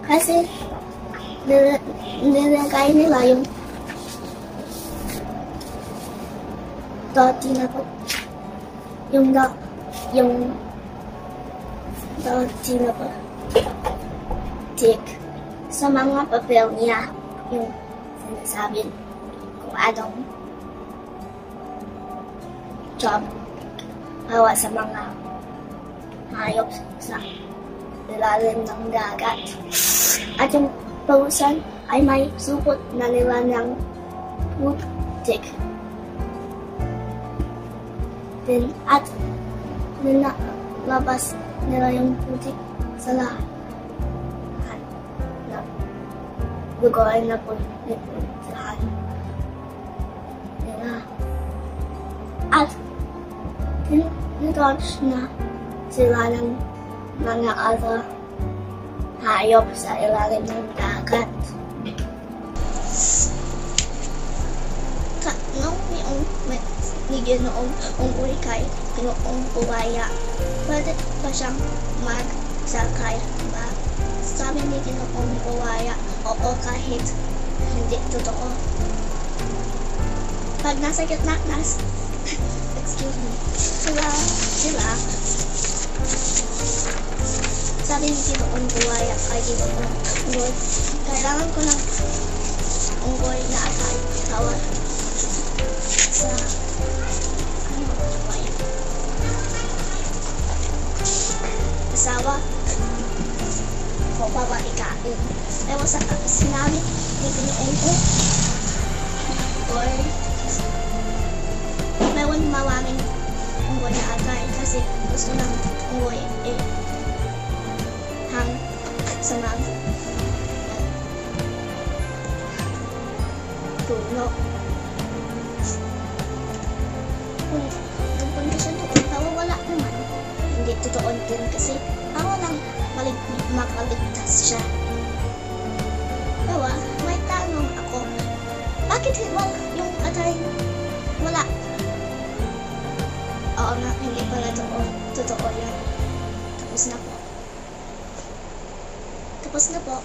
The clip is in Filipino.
Kasi nilagay nila yung dati na po. Yung dati na po. Tick sa mga papel niya yung sinasabi kung anong job gawa sa mga hayop sa ilalim ng dagat. At yung pausan ay may supot na nila ng putik. At nilabas nila yung putik sa lahat na lugar na puntahan nila. At nidodge na sila ng mga other hayop sa ilalim ng dagat. Nung ni Ginoong unggoy kay Ginoong Buwaya, pwede pa siyang magsakay ba? Sabi ni Ginoong Buwaya, oo kahit hindi totoo. Pag nasa gitna excuse me, sila sabi ni Ginoong Buwaya kay Ginoong Unggoy, kailangan ko ng unggoy na tawar sa asawa ko babaikain. Ewan sa sinabi ni Ginoong Unggoy, meron maraming unggoy na agay kasi gusto ng unggoy hang sa mga puno. Kung kondisyon doon, wala naman. Hindi totoo din kasi ako lang makaligtas siya. Pero may tanong ako, bakit yung atay wala? Oo nga, hindi pala totoo yan. Tapos na po.